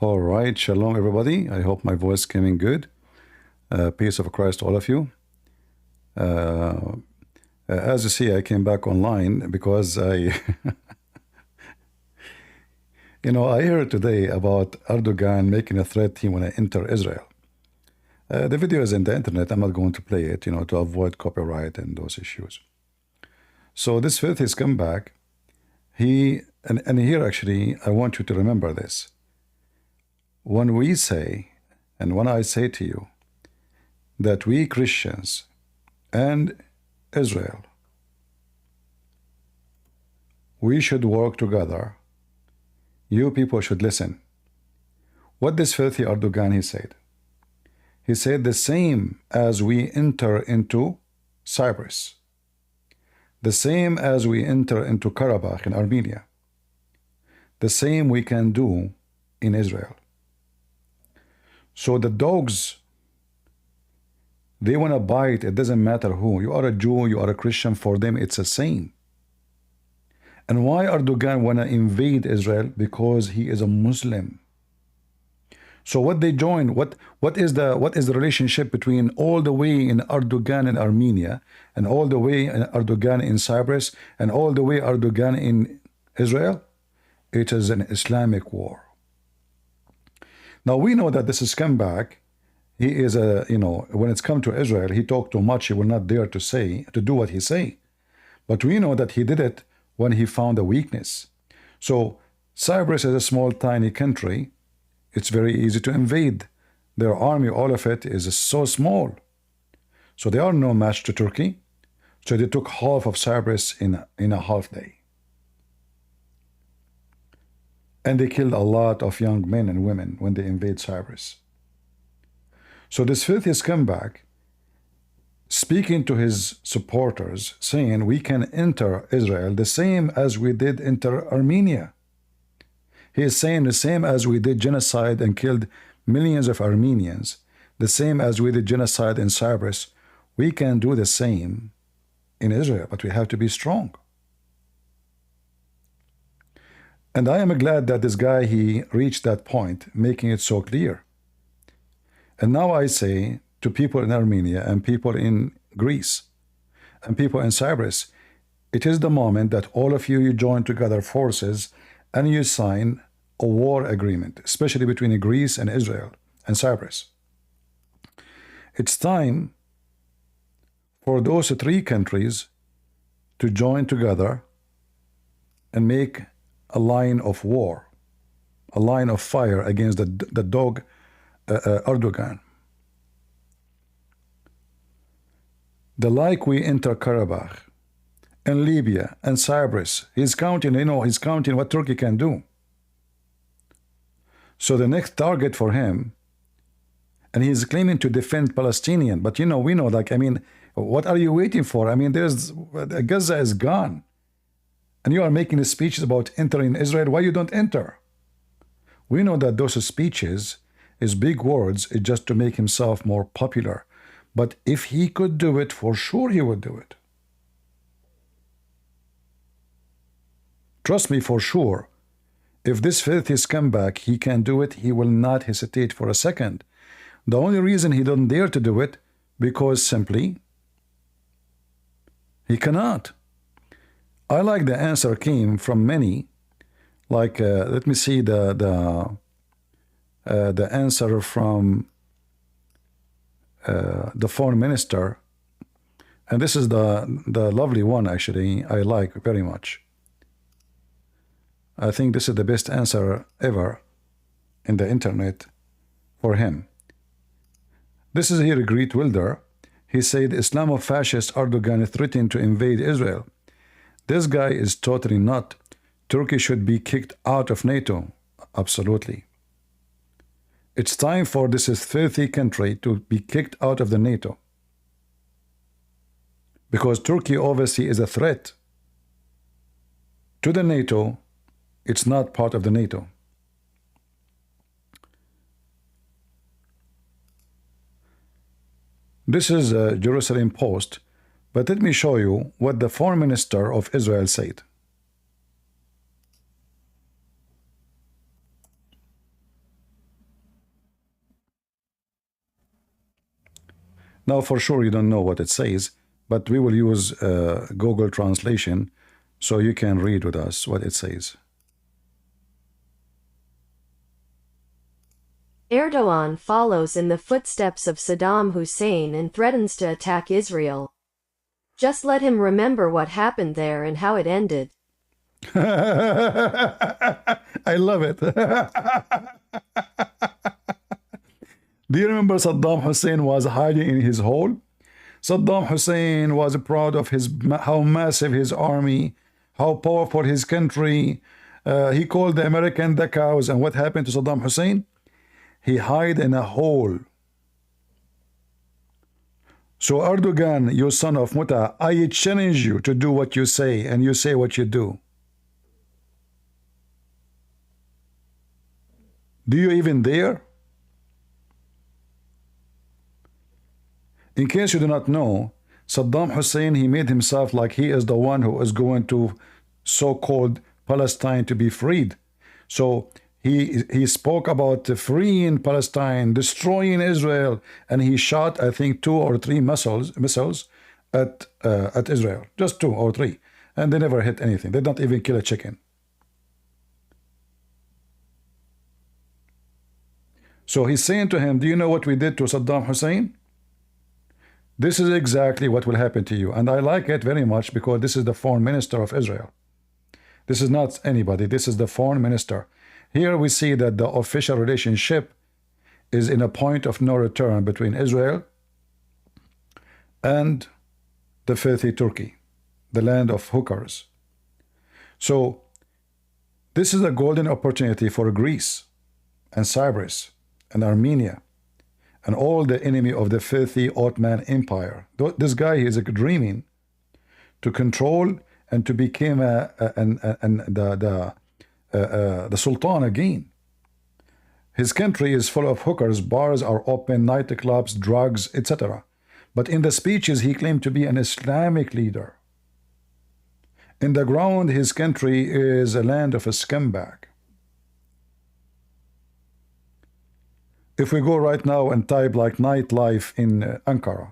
All right, shalom everybody. I hope my voice came in good. Peace of Christ to all of you. Uh, as you see, I came back online because I heard today about Erdogan making a threat he want to enter Israel. The video is in the internet. I'm not going to play it, to avoid copyright and those issues. So this filth has come back. And here actually, I want you to remember this. When we say, and when I say to you, that we Christians and Israel, we should work together, you people should listen. What this filthy Erdogan, he said? He said the same as we enter into Cyprus, the same as we enter into Karabakh in Armenia, the same we can do in Israel. So the dogs, they want to bite. It doesn't matter who. You are a Jew, you are a Christian. For them, it's the same. And why Erdogan want to invade Israel? Because he is a Muslim. So what they join, what is the relationship between all the way in Erdogan in Armenia, and all the way in Erdogan in Cyprus, and all the way Erdogan in Israel? It is an Islamic war. Now we know that this is scumbag. He is when it's come to Israel, he talked too much. He will not dare to do what he say. But we know that he did it when he found a weakness. So Cyprus is a small, tiny country. It's very easy to invade. Their army, all of it, is so small. So they are no match to Turkey. So they took half of Cyprus in a half day. And they killed a lot of young men and women when they invade Cyprus. So this filthy scumbag, speaking to his supporters, saying we can enter Israel the same as we did enter Armenia. He is saying the same as we did genocide and killed millions of Armenians, the same as we did genocide in Cyprus, we can do the same in Israel, but we have to be strong. And I am glad that this guy, he reached that point, making it so clear. And now I say to people in Armenia and people in Greece and people in Cyprus, it is the moment that all of you join together forces and you sign a war agreement, especially between Greece and Israel and Cyprus. It's time for those three countries to join together and make a line of war, a line of fire against the dog Erdogan. The like we enter Karabakh and Libya and Cyprus, he's counting, he's counting what Turkey can do. So the next target for him, and he's claiming to defend Palestinian, but we know, what are you waiting for? Gaza is gone. And you are making speeches about entering Israel. Why you don't enter? We know that those speeches is big words, it's just to make himself more popular. But if he could do it, for sure he would do it. Trust me, for sure. If this filthy scumbag, he can do it, he will not hesitate for a second. The only reason he doesn't dare to do it, because simply, he cannot. I like the answer came from many, like let me see the answer from the foreign minister, and this is the lovely one actually. I like very much. I think this is the best answer ever in the internet for him. This is here Greet Wilder. He said Islamofascist Erdogan threatened to invade Israel. This guy is totally not. Turkey should be kicked out of NATO. Absolutely. It's time for this filthy country to be kicked out of the NATO. Because Turkey obviously is a threat to the NATO. It's not part of the NATO. This is a Jerusalem Post. But let me show you what the foreign minister of Israel said. Now, for sure, you don't know what it says, but we will use Google Translation so you can read with us what it says. Erdogan follows in the footsteps of Saddam Hussein and threatens to attack Israel. Just let him remember what happened there and how it ended. I love it. Do you remember Saddam Hussein was hiding in his hole? Saddam Hussein was proud of how massive his army, how powerful his country. He called the American the cows. And what happened to Saddam Hussein? He hid in a hole. So Erdogan, you son of Muta, I challenge you to do what you say, and you say what you do. Do you even dare? In case you do not know, Saddam Hussein, he made himself like he is the one who is going to so-called Palestine to be freed. So he spoke about freeing Palestine, destroying Israel, and he shot, I think, 2 or 3 missiles at Israel. Just 2 or 3. And they never hit anything. They don't even kill a chicken. So he's saying to him, do you know what we did to Saddam Hussein? This is exactly what will happen to you. And I like it very much because this is the foreign minister of Israel. This is not anybody. This is the foreign minister. Here we see that the official relationship is in a point of no return between Israel and the filthy Turkey, the land of hookers. So this is a golden opportunity for Greece and Cyprus and Armenia and all the enemy of the filthy Ottoman Empire. This guy is dreaming to control and to become the Sultan again. His country is full of hookers, bars are open, nightclubs, drugs, etc. But in the speeches, he claimed to be an Islamic leader. In the ground, his country is a land of a scumbag. If we go right now and type like nightlife in Ankara,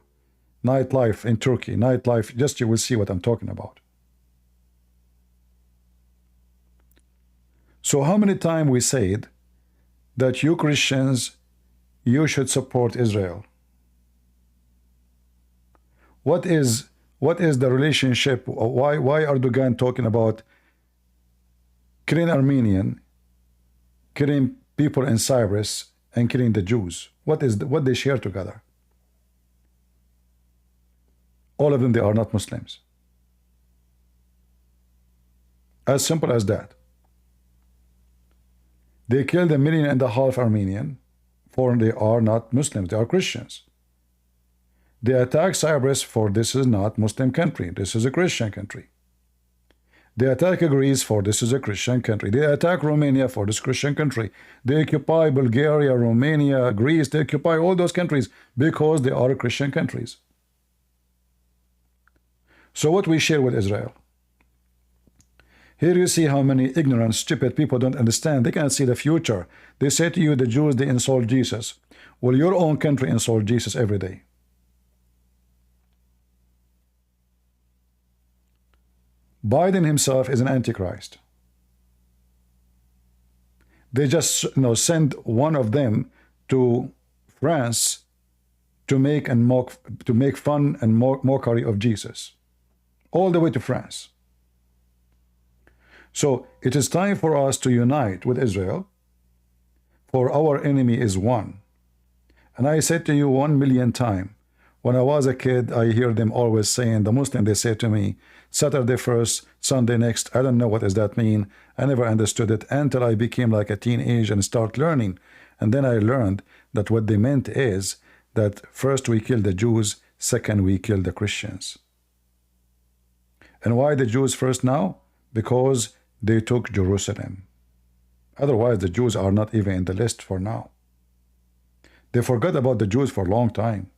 nightlife in Turkey, nightlife, just you will see what I'm talking about. So how many times we said that you Christians, you should support Israel? What is the relationship? Why Erdogan talking about killing Armenian, killing people in Cyprus, and killing the Jews? What they share together? All of them, they are not Muslims. As simple as that. They killed 1.5 million Armenian, for they are not Muslims, they are Christians. They attack Cyprus for this is not Muslim country, this is a Christian country. They attack Greece for this is a Christian country. They attack Romania for this Christian country. They occupy Bulgaria, Romania, Greece. They occupy all those countries because they are Christian countries. So what we share with Israel? Here you see how many ignorant, stupid people don't understand. They can't see the future. They say to you, the Jews, they insult Jesus. Well, your own country insult Jesus every day. Biden himself is an antichrist. They just send one of them to France to make fun and mockery of Jesus, all the way to France. So it is time for us to unite with Israel, for our enemy is one. And I said to you 1 million times, when I was a kid, I hear them always saying, the Muslim, they say to me, Saturday first, Sunday next. I don't know what does that mean. I never understood it until I became like a teenager and start learning. And then I learned that what they meant is that first we kill the Jews, second we kill the Christians. And why the Jews first now? Because they took Jerusalem. Otherwise, the Jews are not even in the list for now. They forgot about the Jews for a long time.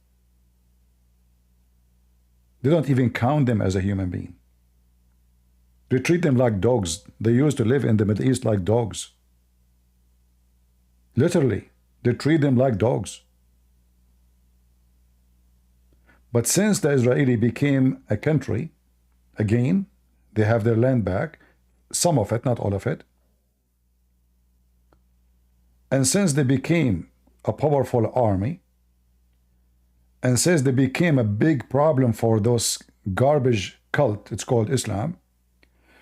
They don't even count them as a human being. They treat them like dogs. They used to live in the Middle East like dogs. Literally, they treat them like dogs. But since the Israeli became a country, again, they have their land back, some of it, not all of it. And since they became a powerful army, and since they became a big problem for those garbage cult, it's called Islam,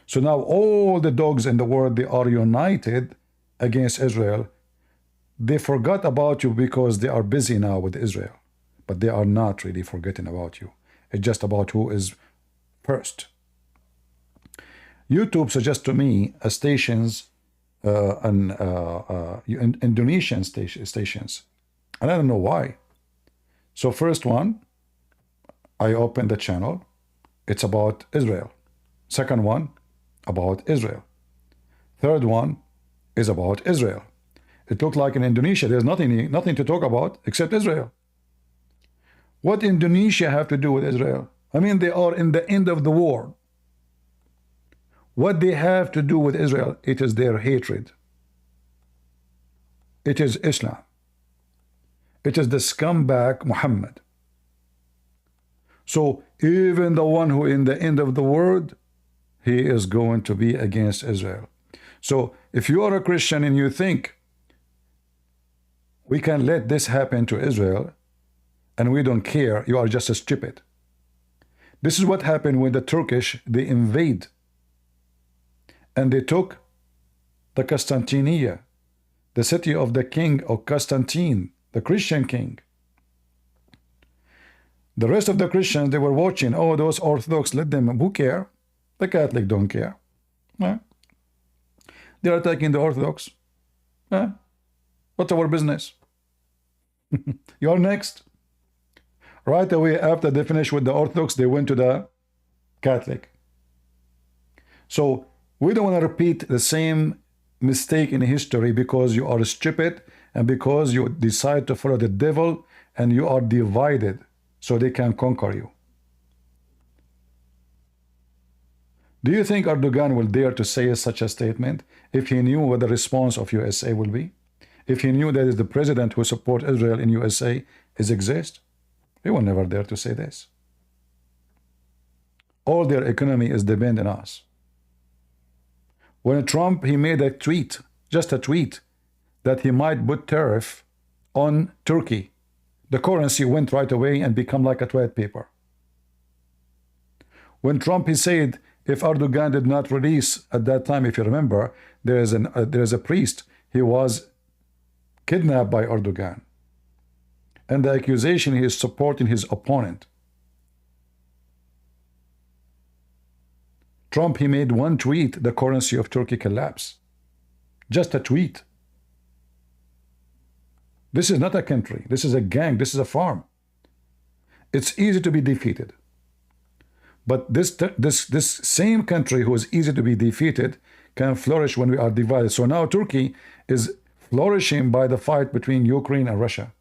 so now all the dogs in the world, they are united against Israel. They forgot about you because they are busy now with Israel. But they are not really forgetting about you. It's just about who is first. YouTube suggests to me stations, Indonesian stations. And I don't know why. So first one, I open the channel. It's about Israel. Second one, about Israel. Third one is about Israel. It looked like in Indonesia, there's nothing to talk about except Israel. What Indonesia have to do with Israel? I mean, they are in the end of the war. What they have to do with Israel? It is their hatred. It is Islam. It is the scumbag Muhammad. So even the one who in the end of the world, he is going to be against Israel. So if you are a Christian and you think we can let this happen to Israel and we don't care, you are just a stupid. This is what happened when the Turkish, they invade and they took the Constantinia, the city of the king of Constantine, the Christian king. The rest of the Christians, they were watching, oh, those Orthodox, let them, who care? The Catholic don't care. They are attacking the Orthodox. What's our business? You're next. Right away after they finished with the Orthodox, they went to the Catholic. So we don't want to repeat the same mistake in history because you are stupid and because you decide to follow the devil and you are divided so they can conquer you. Do you think Erdogan will dare to say such a statement if he knew what the response of USA will be? If he knew that is the president who supports Israel in USA is exist? He will never dare to say this. All their economy is dependent on us. When Trump, he made a tweet, just a tweet, that he might put tariff on Turkey, the currency went right away and become like a toilet paper. When Trump, he said, if Erdogan did not release at that time, if you remember, there is a priest, he was kidnapped by Erdogan. And the accusation, he is supporting his opponent. Trump, he made one tweet, the currency of Turkey collapsed. Just a tweet. This is not a country. This is a gang. This is a farm. It's easy to be defeated. But this same country who is easy to be defeated can flourish when we are divided. So now Turkey is flourishing by the fight between Ukraine and Russia.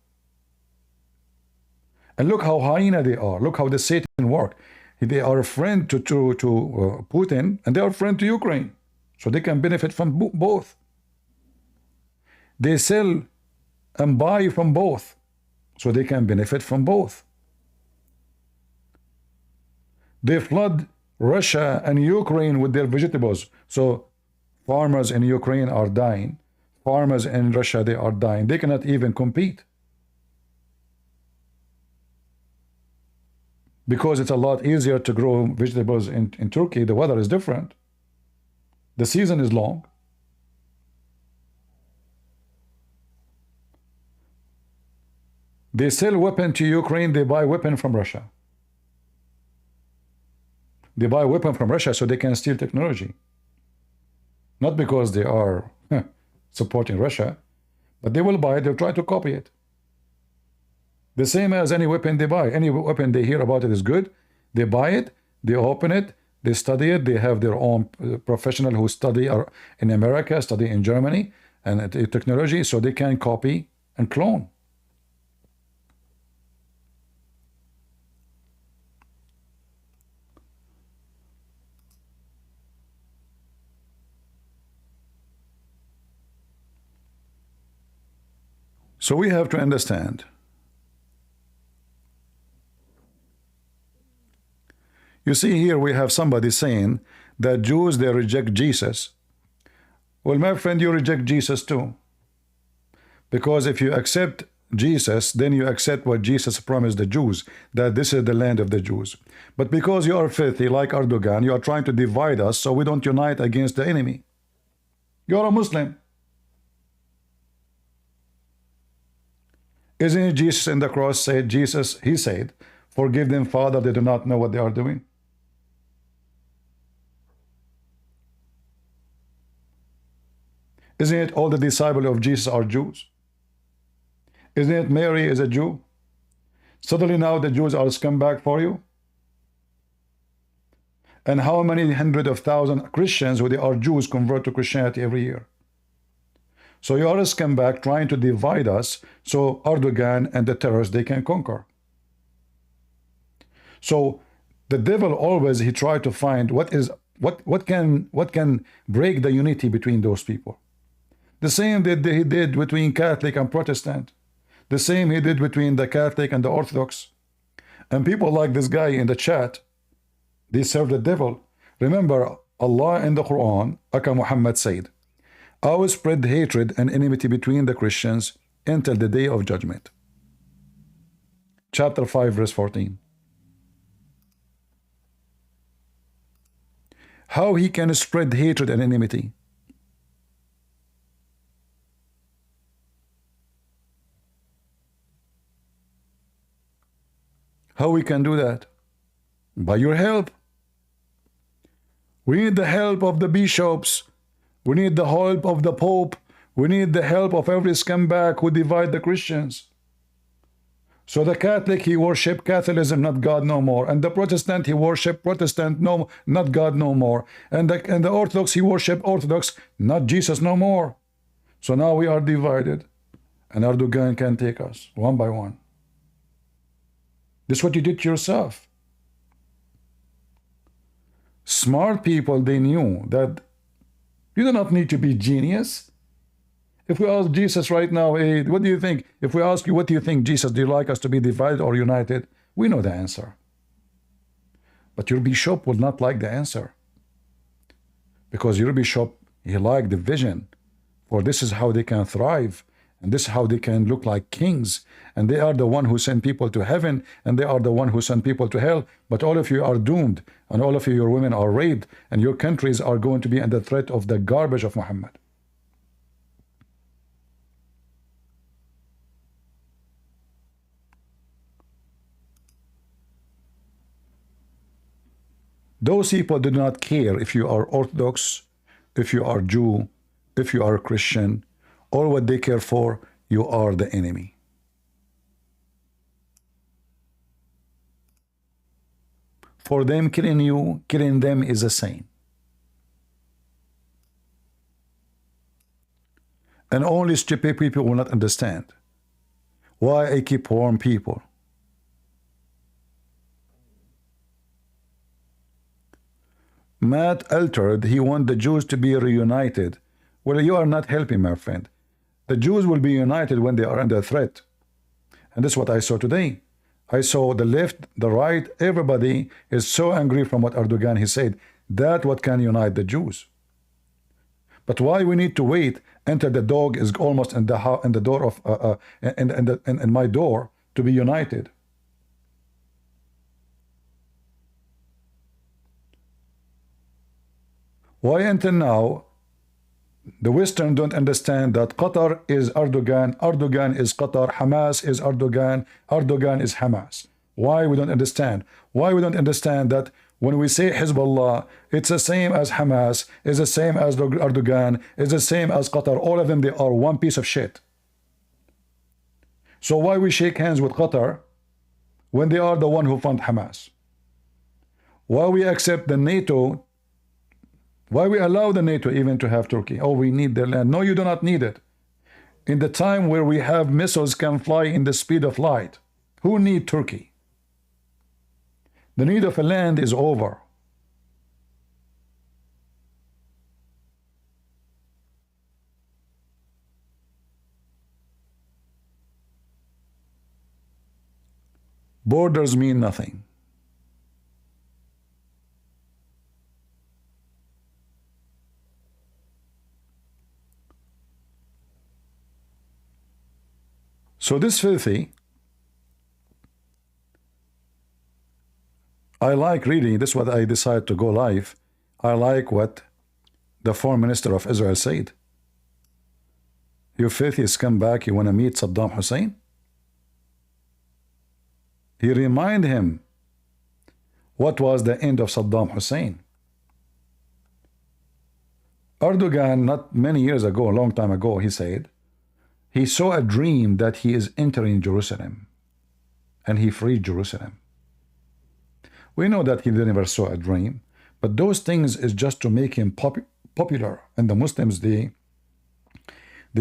And look how hyena they are. Look how the Satan work. They are a friend to Putin, and they are a friend to Ukraine. So they can benefit from both. They sell and buy from both. So they can benefit from both. They flood Russia and Ukraine with their vegetables. So farmers in Ukraine are dying. Farmers in Russia, they are dying. They cannot even compete. Because it's a lot easier to grow vegetables in Turkey. The weather is different. The season is long. They sell weapon to Ukraine, they buy weapon from Russia. They buy weapon from Russia so they can steal technology. Not because they are supporting Russia, but they will buy it, they'll try to copy it. The same as any weapon they buy. Any weapon they hear about it is good, they buy it, they open it, they study it, they have their own professional who study in America, study in Germany, and technology, so they can copy and clone. So we have to understand You see here we have somebody saying that Jews, they reject Jesus. Well, my friend, you reject Jesus too. Because if you accept Jesus, then you accept what Jesus promised the Jews, that this is the land of the Jews. But because you are filthy like Erdogan, you are trying to divide us so we don't unite against the enemy. You're a Muslim. Isn't it Jesus in the cross said, Jesus, he said, forgive them, Father, they do not know what they are doing. Isn't it all the disciples of Jesus are Jews? Isn't it Mary is a Jew? Suddenly now the Jews are scumbag for you? And how many hundreds of thousands of Christians who they are Jews convert to Christianity every year? So you are a scumbag trying to divide us so Erdogan and the terrorists, they can conquer. So the devil always, he tried to find what can break the unity between those people. The same that he did between Catholic and Protestant. The same he did between the Catholic and the Orthodox. And people like this guy in the chat, they serve the devil. Remember, Allah in the Quran, Aka Muhammad said, I will spread hatred and enmity between the Christians until the day of judgment. Chapter 5, verse 14. How he can spread hatred and enmity? How we can do that? By your help. We need the help of the bishops. We need the help of the Pope. We need the help of every scumbag who divide the Christians. So the Catholic, he worship Catholicism, not God no more. And the Protestant, he worship Protestant, no, not God no more. And the Orthodox, he worship Orthodox, not Jesus no more. So now we are divided. And Erdogan can take us one by one. This is what you did to yourself. Smart people, they knew that you do not need to be genius. If we ask Jesus right now, hey, what do you think? If we ask you, what do you think, Jesus, do you like us to be divided or united? We know the answer. But your bishop will not like the answer. Because your bishop, he liked the vision. For this is how they can thrive. And this is how they can look like kings. And they are the one who send people to heaven. And they are the one who send people to hell. But all of you are doomed. And all of you, your women are raped. And your countries are going to be under threat of the garbage of Muhammad. Those people do not care if you are Orthodox, if you are Jew, if you are Christian. All what they care for, you are the enemy. For them, killing you, killing them is the same. And only stupid people will not understand why I keep warning people. Matt altered, he wants the Jews to be reunited. Well, you are not helping, my friend. The Jews will be united when they are under threat. And this is what I saw today. I saw the left, the right, everybody is so angry from what Erdogan he said. That what can unite the Jews. But why we need to wait until the dog is almost in the door of in my door to be united? Why until now the Western don't understand that Qatar is Erdogan, Erdogan is Qatar, Hamas is Erdogan, Erdogan is Hamas? Why we don't understand? Why we don't understand that when we say Hezbollah, it's the same as Hamas, it's the same as Erdogan, it's the same as Qatar. All of them, they are one piece of shit. So why we shake hands with Qatar when they are the one who fund Hamas? Why we accept the NATO? Why we allow the NATO even to have Turkey? Oh, we need their land. No, you do not need it. In the time where we have missiles can fly in the speed of light, who need Turkey? The need of a land is over. Borders mean nothing. So this filthy, I like reading, this is what I decided to go live. I like what the foreign minister of Israel said. You filthy scumbag, you want to meet Saddam Hussein? He reminded him what was the end of Saddam Hussein. Erdogan, not many years ago, a long time ago, he said, he saw a dream that he is entering Jerusalem and he freed Jerusalem. We know that he never saw a dream, but those things is just to make him popular. And the Muslims, they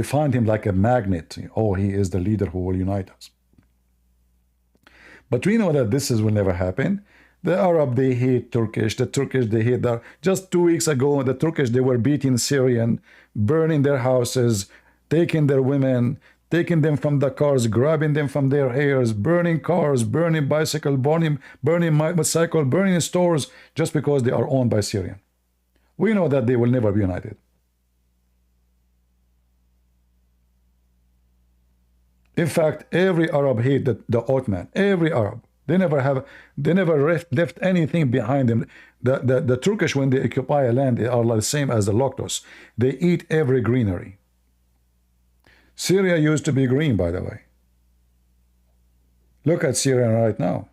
find him like a magnet. Oh, he is the leader who will unite us. But we know that this will never happen. The Arab, they hate Turkish. The Turkish, they hate that. Just 2 weeks ago, the Turkish, they were beating Syrian, burning their houses, taking their women, taking them from the cars, grabbing them from their hairs, burning cars, burning bicycle, burning motorcycle, burning stores, just because they are owned by Syrian. We know that they will never be united. In fact, every Arab hate the Ottoman. Every Arab. They never left anything behind them. The Turkish, when they occupy a land, they are the same as the locusts. They eat every greenery. Syria used to be green, by the way. Look at Syria right now.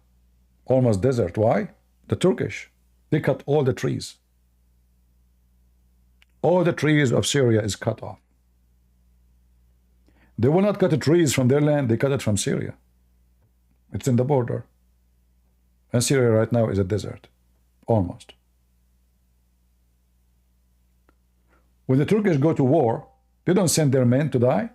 Almost desert. Why? The Turkish. They cut all the trees. All the trees of Syria is cut off. They will not cut the trees from their land, they cut it from Syria. It's in the border. And Syria right now is a desert. Almost. When the Turkish go to war, they don't send their men to die.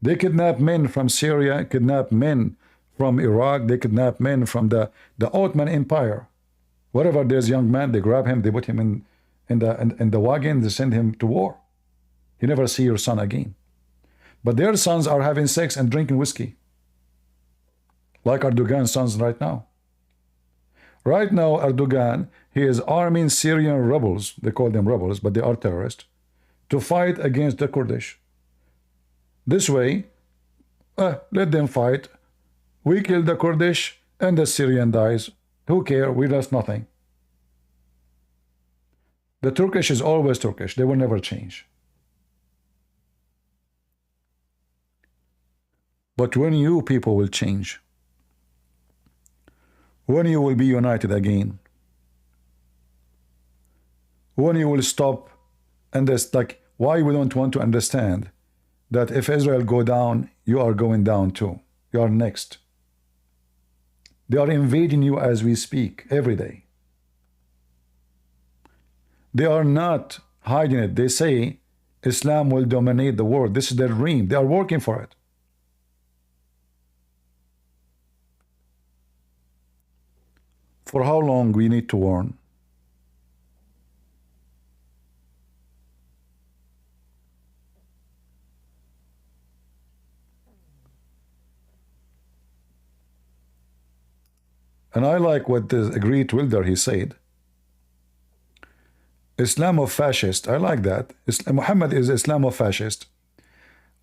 They kidnap men from Syria, kidnap men from Iraq, they kidnap men from the Ottoman Empire. Wherever there's a young man, they grab him, they put him in the wagon, they send him to war. You never see your son again. But their sons are having sex and drinking whiskey. Like Erdogan's sons right now. Right now, Erdogan, he is arming Syrian rebels, they call them rebels, but they are terrorists, to fight against the Kurdish. This way, let them fight. We kill the Kurdish and the Syrian dies. Who cares? We lost nothing. The Turkish is always Turkish. They will never change. But when you people will change, when you will be united again, when you will stop, and that's like why we don't want to understand that if Israel go down, you are going down too. You are next. They are invading you as we speak every day. They are not hiding it. They say Islam will dominate the world. This is their dream. They are working for it. For how long we need to warn? And I like what the great Wilder, he said. Islamofascist, I like that. Muhammad is Islamofascist.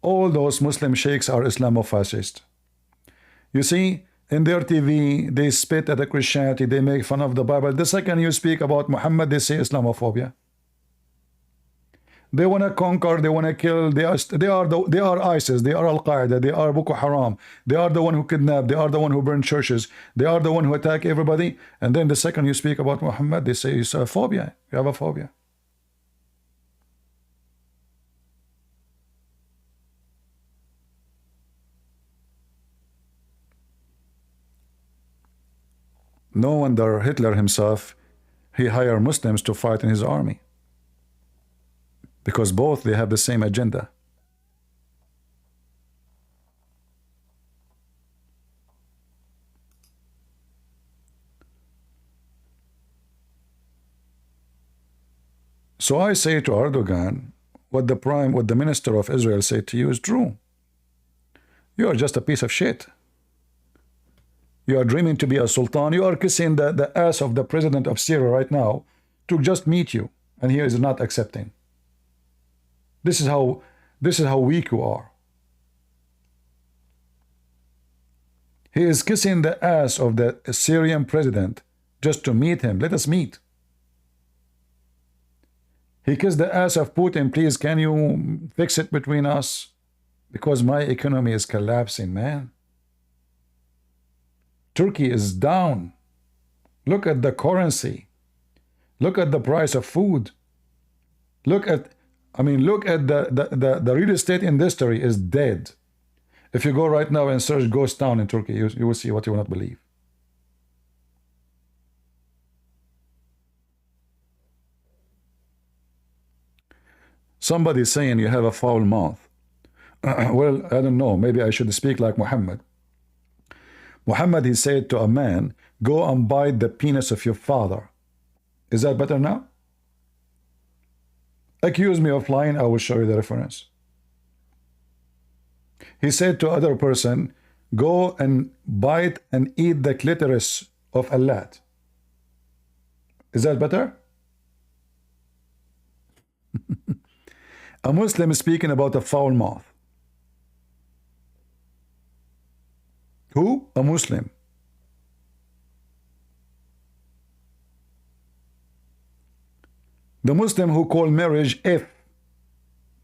All those Muslim sheiks are Islamofascist. You see, in their TV, they spit at the Christianity, they make fun of the Bible. The second you speak about Muhammad, they say Islamophobia. They want to conquer, they want to kill, they are ISIS, they are Al-Qaeda, they are Boko Haram, they are the one who kidnap, they are the one who burn churches, they are the one who attack everybody. And then the second you speak about Muhammad, they say it's a phobia, you have a phobia. No wonder Hitler himself, he hired Muslims to fight in his army. Because both, they have the same agenda. So I say to Erdogan, what the minister of Israel said to you is true. You are just a piece of shit. You are dreaming to be a sultan. You are kissing the ass of the president of Syria right now to just meet you, and he is not accepting. This is how weak you are. He is kissing the ass of the Syrian president just to meet him. Let us meet. He kissed the ass of Putin. Please, can you fix it between us? Because my economy is collapsing, man. Turkey is down. Look at the currency. Look at the price of food. Look at the real estate industry is dead. If you go right now and search ghost town in Turkey, you will see what you will not believe. Somebody is saying you have a foul mouth. Well, I don't know. Maybe I should speak like Muhammad. Muhammad, he said to a man, go and bite the penis of your father. Is that better now? Accuse me of lying, I will show you the reference. He said to other person, go and bite and eat the clitoris of a lad. Is that better? A Muslim speaking about a foul mouth. Who? A Muslim. The Muslim who call marriage F.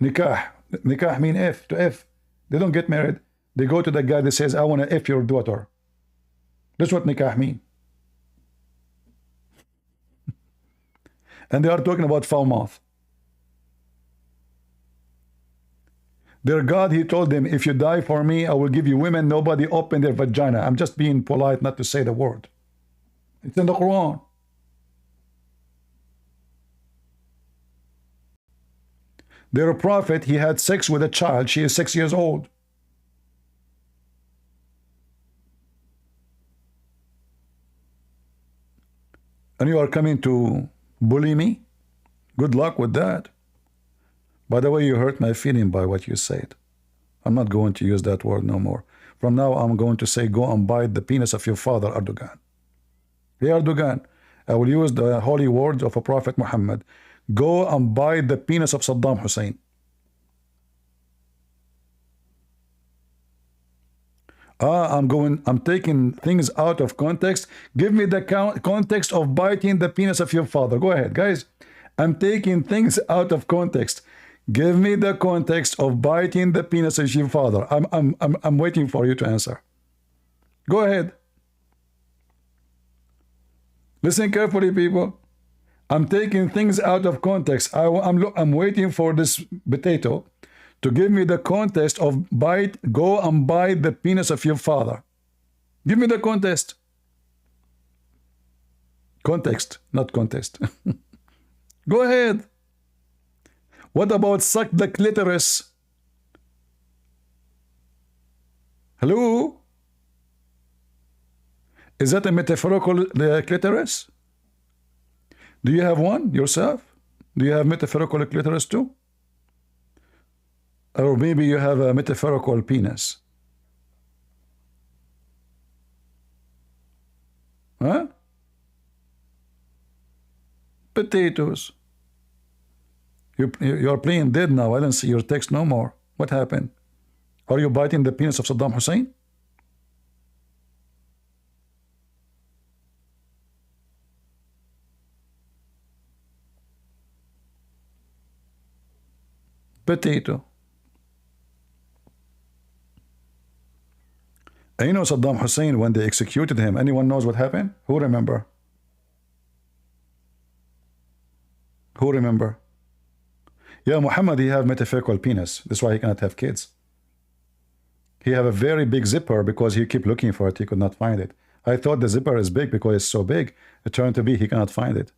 Nikah. Nikah mean F, to F. They don't get married. They go to the guy that says, I want to F your daughter. That's what nikah mean. And they are talking about foul mouth. Their God, he told them, if you die for me, I will give you women. Nobody open their vagina. I'm just being polite not to say the word. It's in the Quran. Their prophet, he had sex with a child. She is 6 years old. And you are coming to bully me? Good luck with that. By the way, you hurt my feeling by what you said. I'm not going to use that word no more. From now, I'm going to say, go and bite the penis of your father, Erdogan. Hey, Erdogan, I will use the holy words of a prophet Muhammad. Go and bite the penis of Sadam Hussein. I'm taking things out of context. Give me the context of biting the penis of your father. Go ahead, guys. I'm taking things out of context. Give me the context of biting the penis of your father. I'm waiting for you to answer. Go ahead. Listen carefully, people. I'm taking things out of context. I'm waiting for this potato to give me the context of go and bite the penis of your father. Give me the context. Context, not contest. Go ahead. What about suck the clitoris? Hello? Is that a metaphorical clitoris? Do you have one yourself? Do you have metaphorical clitoris too? Or maybe you have a metaphorical penis? Huh? Potatoes. You're playing dead now. I don't see your text no more. What happened? Are you biting the penis of Saddam Hussein? Potato. And you know Saddam Hussein, when they executed him, anyone knows what happened? Who remember? Who remember? Yeah, Muhammad, he have metaphorical penis. That's why he cannot have kids. He have a very big zipper because he keep looking for it. He could not find it. I thought the zipper is big because it's so big. It turned to be he cannot find it.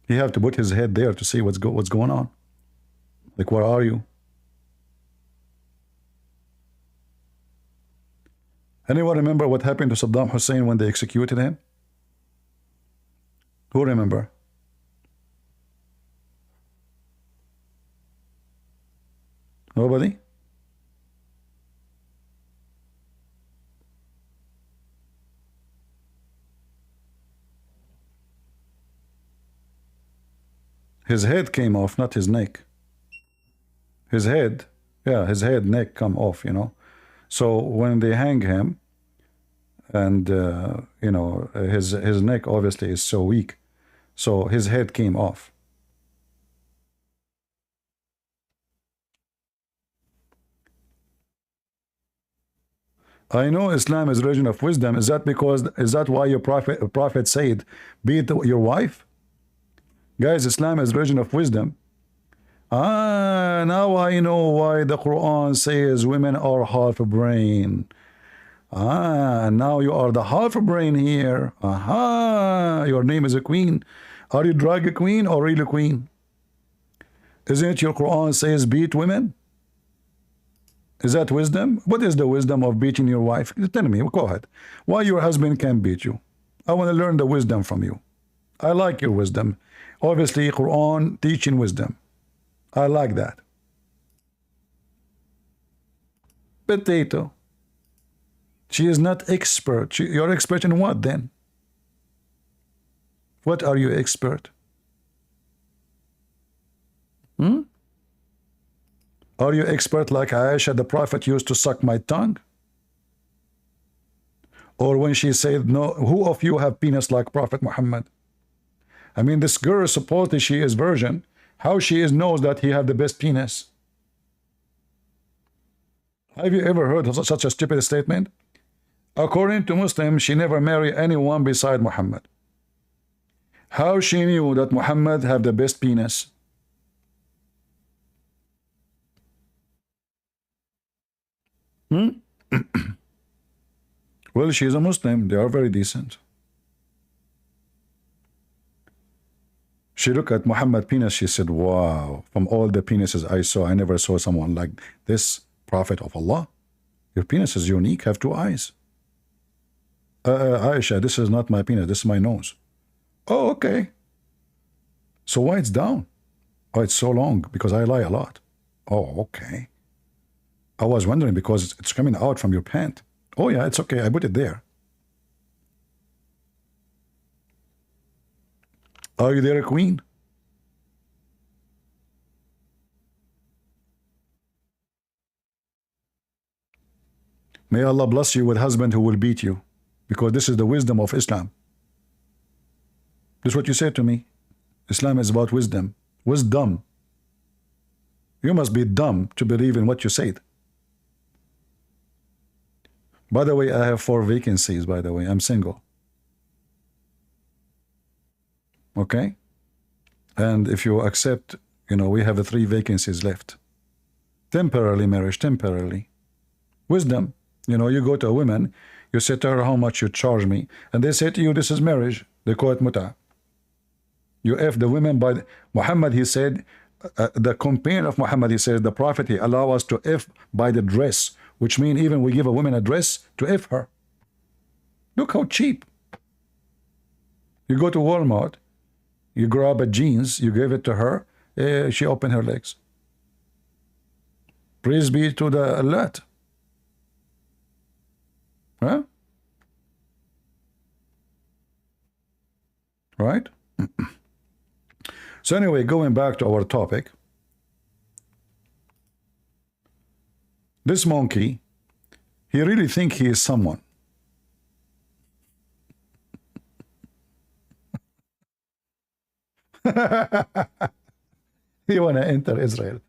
He have to put his head there to see what's going on. Like, where are you? Anyone remember what happened to Saddam Hussein when they executed him? Who remember? Nobody? His head came off, not his neck. His head, yeah, his head, neck come off, you know. So when they hang him, and you know, his neck obviously is so weak, so his head came off. I know Islam is religion of wisdom. Is that why your prophet said, beat your wife? Guys, Islam is religion of wisdom. Ah, now I know why the Quran says women are half a brain. Ah, now you are the half a brain here. Aha, your name is a queen. Are you drag queen or real queen? Isn't it your Quran says beat women? Is that wisdom? What is the wisdom of beating your wife? Tell me, go ahead. Why your husband can't beat you? I want to learn the wisdom from you. I like your wisdom. Obviously, Quran teaching wisdom. I like that. Potato. She is not expert. You're expert in what then? What are you expert? Are you expert like Aisha, the Prophet used to suck my tongue? Or when she said, no, who of you have penis like Prophet Muhammad? I mean, this girl, supposedly she is virgin. How she knows that he have the best penis? Have you ever heard of such a stupid statement? According to Muslims, she never married anyone beside Muhammad. How she knew that Muhammad have the best penis? Well, she is a Muslim. They are very decent. She looked at Muhammad's penis. She said, wow, from all the penises I saw, I never saw someone like this Prophet of Allah. Your penis is unique, have two eyes. Aisha, this is not my penis, this is my nose. Oh, okay. So why it's down? Oh, it's so long, because I lie a lot. Oh, okay. I was wondering because it's coming out from your pant. Oh yeah, it's okay, I put it there. Are you there, Queen? May Allah bless you with a husband who will beat you, because this is the wisdom of Islam. This is what you said to me. Islam is about wisdom. Wisdom. You must be dumb to believe in what you said. By the way, I have 4 vacancies, by the way. I'm single. Okay? And if you accept, you know, we have 3 vacancies left. Temporarily marriage, temporarily. Wisdom. You know, you go to a woman, you say to her how much you charge me, and they say to you, this is marriage. They call it muta. You F the women by Muhammad, he said, the companion of Muhammad, he says, the Prophet, he allow us to F by the dress, which means even we give a woman a dress to F her. Look how cheap. You go to Walmart, you grab a jeans, you give it to her, she open her legs. Praise be to the Allah. Huh? Right? So anyway, going back to our topic. This monkey, he really think he is someone. You want to enter Israel.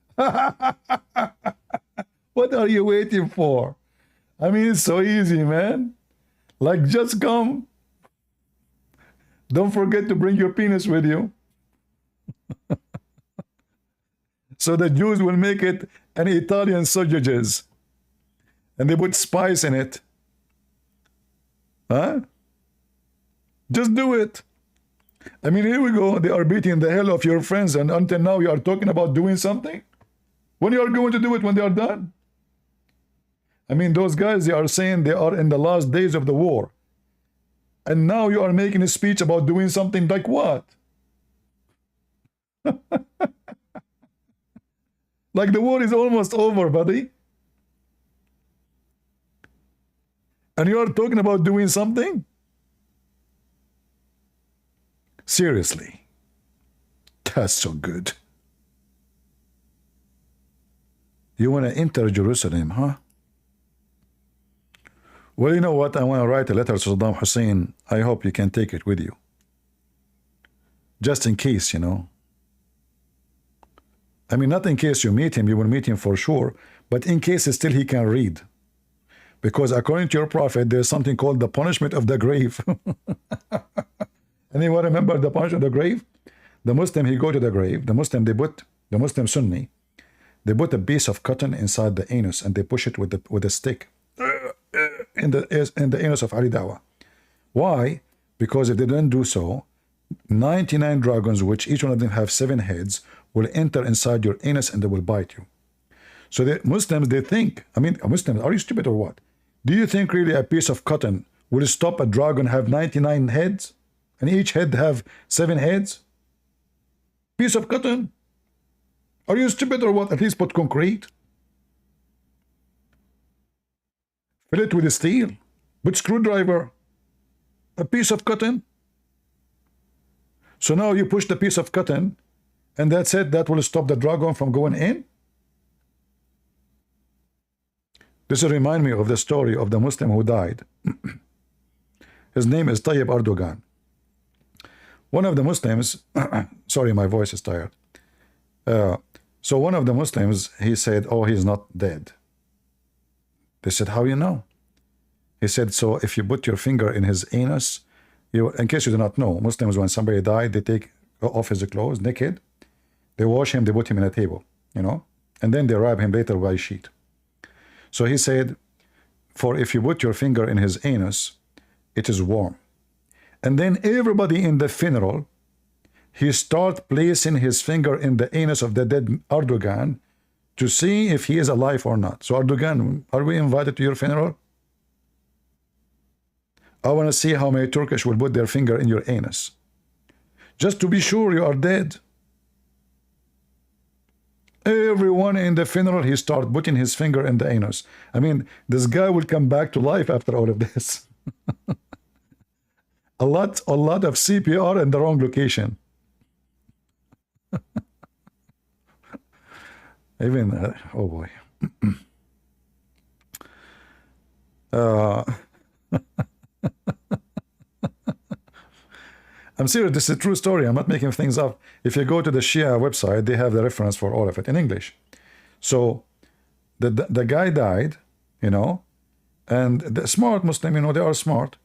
What are you waiting for? I mean, it's so easy, man. Like, just come. Don't forget to bring your penis with you. So the Jews will make it an Italian sausages. And they put spice in it. Huh? Just do it. I mean, here we go. They are beating the hell of your friends, and until now you are talking about doing something? When you are going to do it when they are done? I mean, those guys, they are saying they are in the last days of the war. And now you are making a speech about doing something like what? Like the war is almost over, buddy. And you are talking about doing something? Seriously. That's so good. You want to enter Jerusalem, huh? Well, you know what? I want to write a letter to Saddam Hussein. I hope you can take it with you. Just in case, you know. I mean, not in case you meet him, you will meet him for sure, but in case still he can read. Because according to your prophet, there's something called the punishment of the grave. Anyone remember the punishment of the grave? The Muslim, he go to the grave. The Muslim, the Muslim Sunni, they put a piece of cotton inside the anus and they push it with a stick in the anus of Ali Dawah. Why? Because if they don't do so, 99 dragons, which each one of them have 7 heads, will enter inside your anus and they will bite you. So the Muslims, they think, I mean, Muslims, are you stupid or what? Do you think really a piece of cotton will stop a dragon have 99 heads and each head have 7 heads? Piece of cotton? Are you stupid or what? At least put concrete. Fill it with steel, with screwdriver. A piece of cotton. So now you push the piece of cotton and that's it, that will stop the dragon from going in? This will remind me of the story of the Muslim who died. His name is Tayyip Erdogan. One of the Muslims, sorry, my voice is tired. So one of the Muslims, he said, oh, he's not dead. They said, how you know? He said, so if you put your finger in his anus, in case you do not know, Muslims, when somebody died, they take off his clothes, naked, they wash him, they put him in a table, you know, and then they wrap him later by a sheet. So he said, for if you put your finger in his anus, it is warm. And then everybody in the funeral, he start placing his finger in the anus of the dead Erdogan to see if he is alive or not. So Erdogan, are we invited to your funeral? I want to see how many Turkish will put their finger in your anus. Just to be sure you are dead. Everyone in the funeral, he start putting his finger in the anus. I mean, this guy will come back to life after all of this. a lot of CPR in the wrong location. Even, oh boy. I'm serious, this is a true story. I'm not making things up. If you go to the Shia website, they have the reference for all of it in English. So the guy died, you know, and the smart Muslim, you know, they are smart.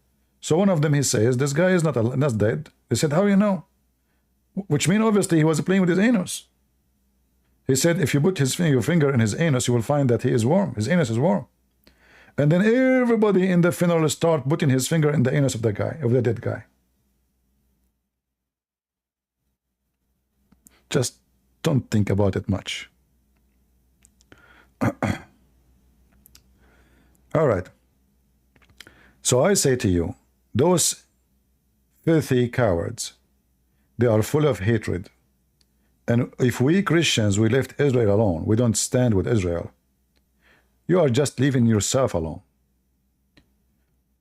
So one of them, he says, this guy is not dead. They said, how you know? Which means obviously he was playing with his anus. He said, if you put your finger in his anus, you will find that he is warm. His anus is warm. And then everybody in the funeral start putting his finger in the anus of the guy, of the dead guy. Just don't think about it much. All right. So I say to you, those filthy cowards, they are full of hatred. And if we Christians, we left Israel alone, we don't stand with Israel, you are just leaving yourself alone.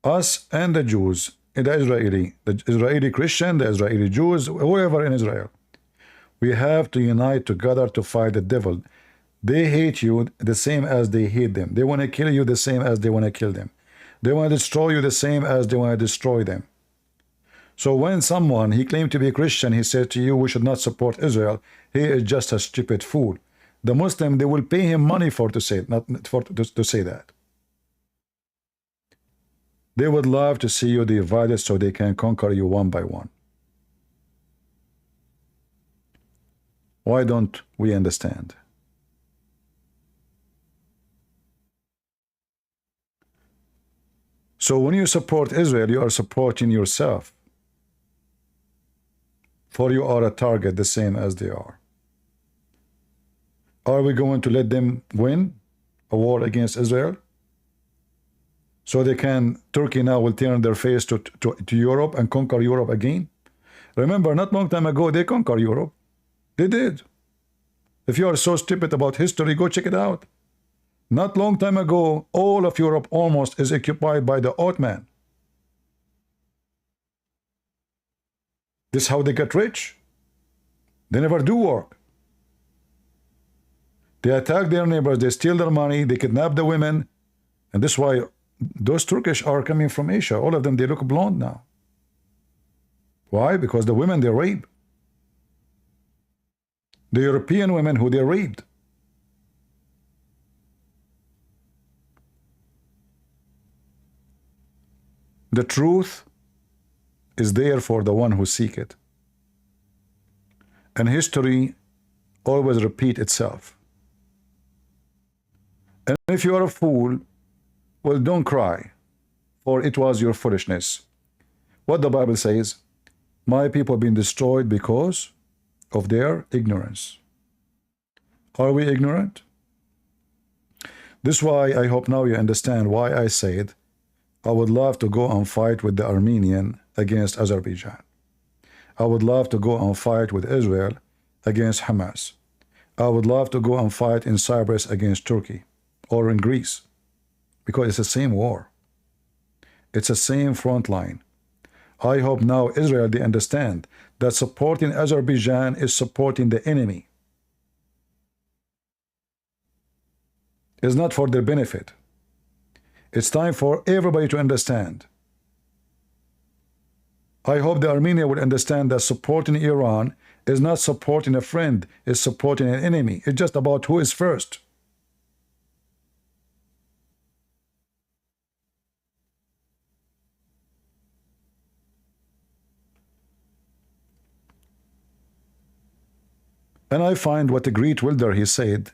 Us and the Jews, the Israeli Christian, the Israeli Jews, whoever in Israel, we have to unite together to fight the devil. They hate you the same as they hate them. They want to kill you the same as they want to kill them. They want to destroy you the same as they want to destroy them. So when someone, he claimed to be a Christian, he said to you, we should not support Israel, he is just a stupid fool. The Muslim, they will pay him money to say that. They would love to see you divided so they can conquer you one by one. Why don't we understand? So when you support Israel, you are supporting yourself. For you are a target the same as they are. Are we going to let them win a war against Israel? So they can, Turkey now will turn their face to Europe and conquer Europe again? Remember, not long time ago, they conquered Europe. They did. If you are so stupid about history, go check it out. Not long time ago, all of Europe almost is occupied by the Ottoman. This is how they get rich. They never do work. They attack their neighbors, they steal their money, they kidnap the women, and this is why those Turkish are coming from Asia. All of them, they look blonde now. Why? Because the women they rape. The European women who they raped. The truth is there for the one who seek it. And history always repeat itself. And if you are a fool, well, don't cry, for it was your foolishness. What the Bible says, my people have been destroyed because of their ignorance. Are we ignorant? This is why I hope now you understand why I said I would love to go and fight with the Armenian against Azerbaijan. I would love to go and fight with Israel against Hamas. I would love to go and fight in Cyprus against Turkey or in Greece, because it's the same war. It's the same front line. I hope now Israel, they understand that supporting Azerbaijan is supporting the enemy. It's not for their benefit. It's time for everybody to understand. I hope the Armenia will understand that supporting Iran is not supporting a friend, it's supporting an enemy. It's just about who is first. And I find what the great Wilder he said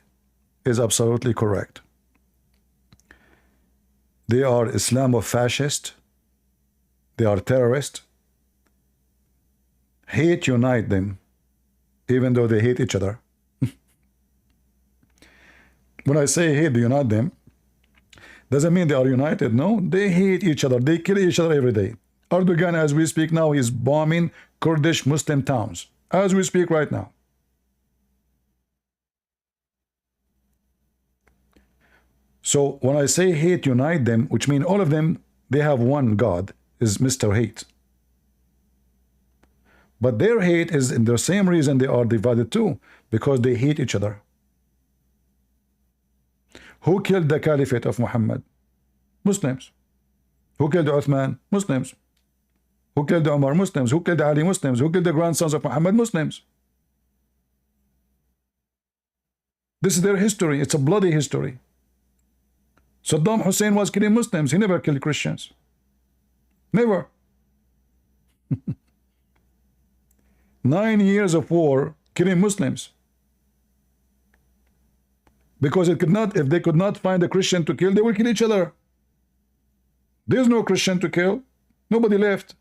is absolutely correct. They are Islamofascist. They are terrorists. Hate unite them, even though they hate each other. When I say hate unite them, doesn't mean they are united. No, they hate each other. They kill each other every day. Erdogan, as we speak now, is bombing Kurdish Muslim towns. As we speak right now. So when I say hate unite them, which means all of them, they have one God, is Mr. Hate. But their hate is in the same reason they are divided too, because they hate each other. Who killed the caliphate of Muhammad? Muslims. Who killed Uthman? Muslims. Who killed Umar? Muslims. Who killed Ali? Muslims. Who killed the grandsons of Muhammad? Muslims. This is their history. It's a bloody history. Sadam Hussein was killing Muslims. He never killed Christians. Never. 9 years of war killing Muslims. Because it could not, if they could not find a Christian to kill, they will kill each other. There's no Christian to kill. Nobody left.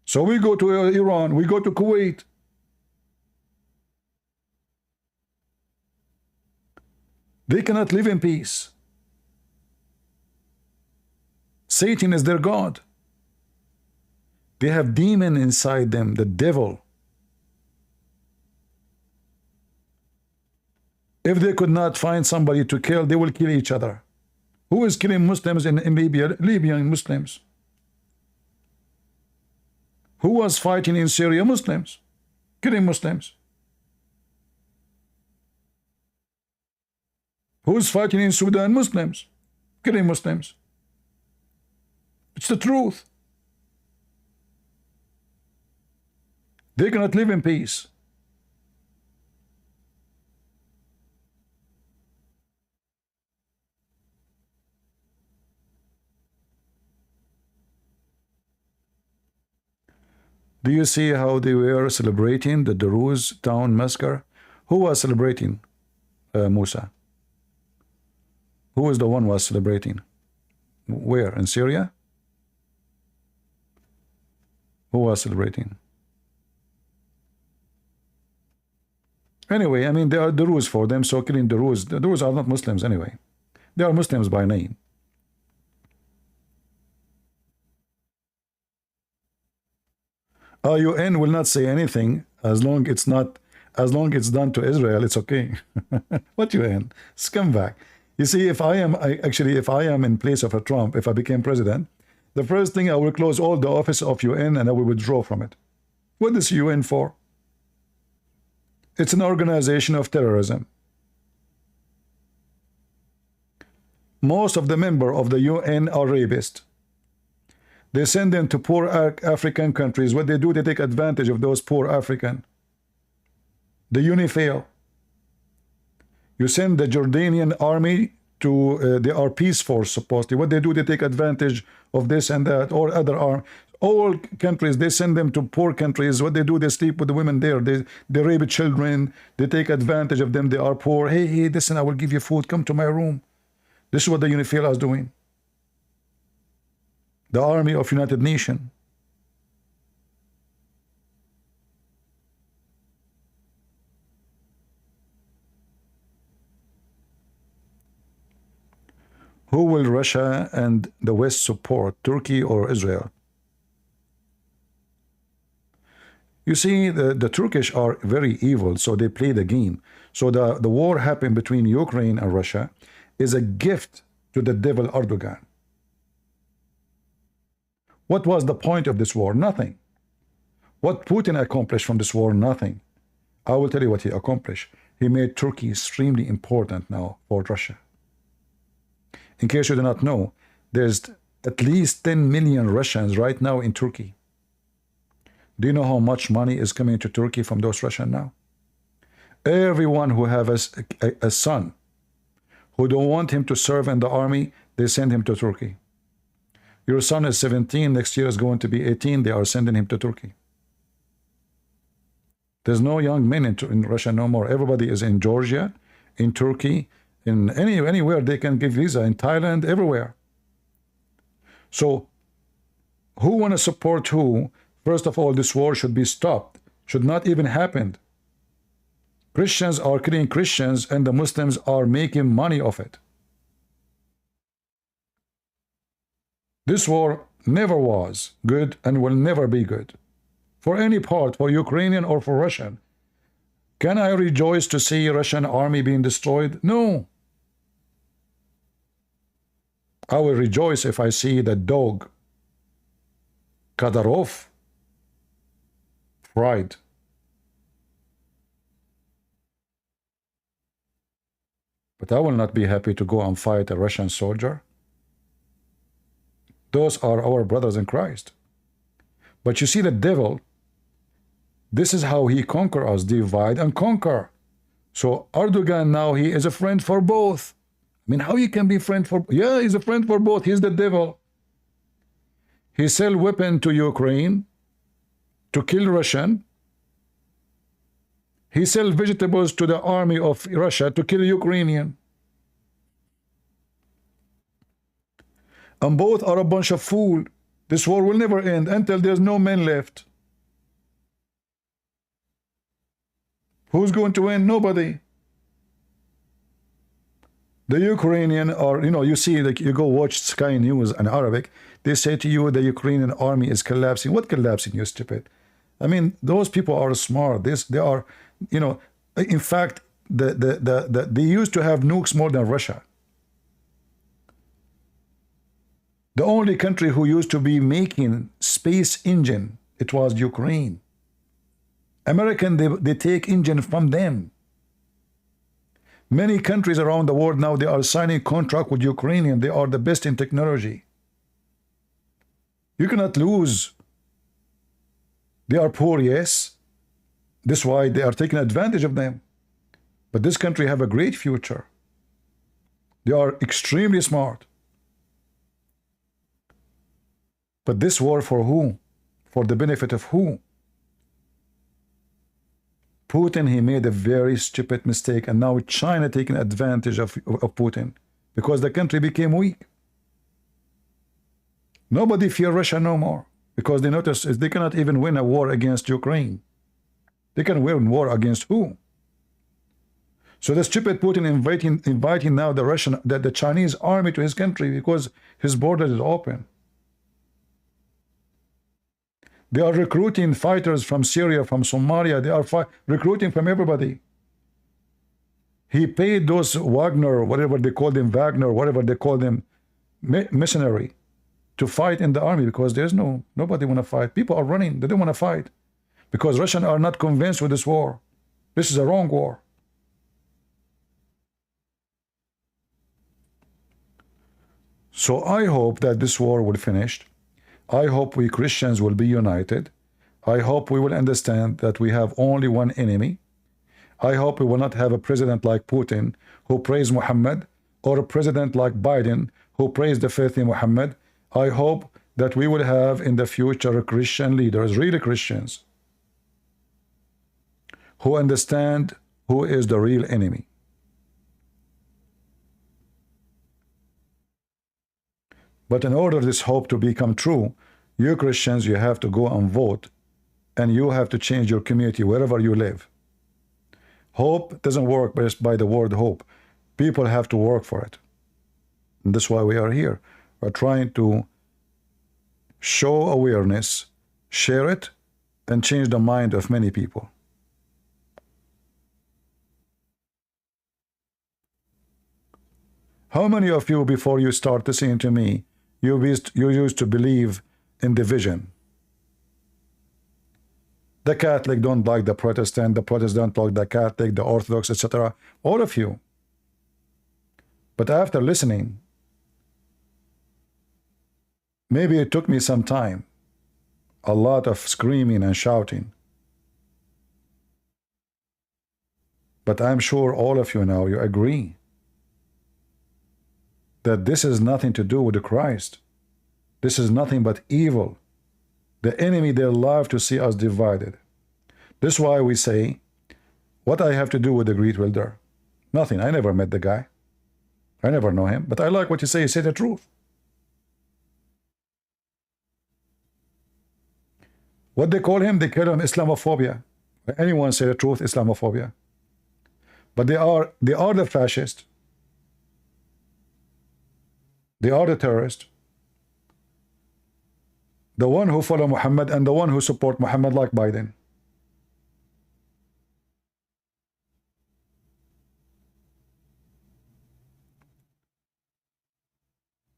So we go to Iran, we go to Kuwait. They cannot live in peace. Satan is their God. They have demon inside them, the devil. If they could not find somebody to kill, they will kill each other. Who is killing Muslims in Libya? Libyan Muslims. Who was fighting in Syria? Muslims. Killing Muslims. Who is fighting in Sudan? Muslims. Killing Muslims. It's the truth. They cannot live in peace. Do you see how they were celebrating the Druze town massacre? Who was celebrating, Musa? Who was the one who was celebrating? Where? In Syria? Who was celebrating? Anyway, I mean, they are Druze for them, so killing Druze. The Druze are not Muslims anyway. They are Muslims by name. UN will not say anything as long it's not, as long it's done to Israel, it's okay. What UN? Scumbag. You see, if I am in place of a Trump, if I became president, the first thing I will close all the office of UN and I will withdraw from it. What is UN for? It's an organization of terrorism. most of the members of the UN are rapists. They send them to poor African countries. What they do, they take advantage of those poor African. The UNIFIL. You send the Jordanian army to, they are peace force supposedly. What they do, they take advantage of this and that, or other arm. All countries, they send them to poor countries. What they do, they sleep with the women there. They rape children. They take advantage of them. They are poor. Hey, listen, I will give you food. Come to my room. This is what the UNIFIL is doing. The Army of United Nations. Who will Russia and the West support, Turkey or Israel? You see, the Turkish are very evil, so they play the game. So the war happened between Ukraine and Russia is a gift to the devil Erdogan. What was the point of this war? Nothing. What Putin accomplished from this war? Nothing. I will tell you what he accomplished. He made Turkey extremely important now for Russia. In case you do not know, there's at least 10 million Russians right now in Turkey. Do you know how much money is coming to Turkey from those Russians now? Everyone who has a son who don't want him to serve in the army, they send him to Turkey. Your son is 17, next year is going to be 18, they are sending him to Turkey. There's no young men in Russia no more. Everybody is in Georgia, in Turkey, in anywhere they can give visa, in Thailand, everywhere. So, who want to support who? First of all, this war should be stopped. Should not even happen. Christians are killing Christians and the Muslims are making money off it. This war never was good and will never be good. For any part, for Ukrainian or for Russian. Can I rejoice to see Russian army being destroyed? No. I will rejoice if I see the dog Kadyrov fried. But I will not be happy to go and fight a Russian soldier. Those are our brothers in Christ. But you see, the devil, this is how he conquers us, divide and conquer. So Erdogan now, he is a friend for both. I mean, how he can be friend for, yeah, he's a friend for both. He's the devil. He sell weapon to Ukraine to kill Russian. He sell vegetables to the army of Russia to kill Ukrainian. And both are a bunch of fools. This war will never end until there's no men left. Who's going to win? Nobody. The Ukrainian are, you see, like you go watch Sky News in Arabic, they say to you the Ukrainian army is collapsing. What collapsing, you stupid? I mean, those people are smart. They are, in fact, they used to have nukes more than Russia. The only country who used to be making space engine, it was Ukraine. American, they take engine from them. Many countries around the world now, they are signing contract with Ukrainian. They are the best in technology. You cannot lose. They are poor, yes. That's why they are taking advantage of them. But this country have a great future. They are extremely smart. But this war for who? For the benefit of who? Putin, he made a very stupid mistake, and now China taking advantage of Putin because the country became weak. Nobody fear Russia no more because they notice they cannot even win a war against Ukraine. They can win war against who? So the stupid Putin inviting now the Chinese army to his country because his border is open. They are recruiting fighters from Syria, from Somalia. They are recruiting from everybody. He paid those Wagner, whatever they call them, whatever they call them, mercenary, to fight in the army because there's nobody want to fight. People are running. They don't want to fight because Russians are not convinced with this war. This is a wrong war. So I hope that this war will finish. I hope we Christians will be united. I hope we will understand that we have only one enemy. I hope we will not have a president like Putin who praised Muhammad, or a president like Biden who praised the faith in Muhammad. I hope that we will have in the future Christian leaders, really Christians, who understand who is the real enemy. But in order this hope to become true, you Christians, you have to go and vote, and you have to change your community wherever you live. Hope doesn't work just by the word hope. People have to work for it. And that's why we are here. We're trying to show awareness, share it, and change the mind of many people. How many of you, before you start listening to me, you used to believe in division? The Catholic don't like the Protestant don't like the Catholic, the Orthodox, etc. All of you. But after listening, maybe it took me some time, a lot of screaming and shouting. But I'm sure all of you now, you agree that this is nothing to do with the Christ. This is nothing but evil. The enemy, they love to see us divided. This is why we say, what I have to do with the Great Wilder? Nothing. I never met the guy. I never know him. But I like what you say. You say the truth. What they call him? They call him Islamophobia. Anyone say the truth, Islamophobia. But they are the fascists. They are the terrorists. The one who follow Muhammad and the one who support Muhammad, like Biden.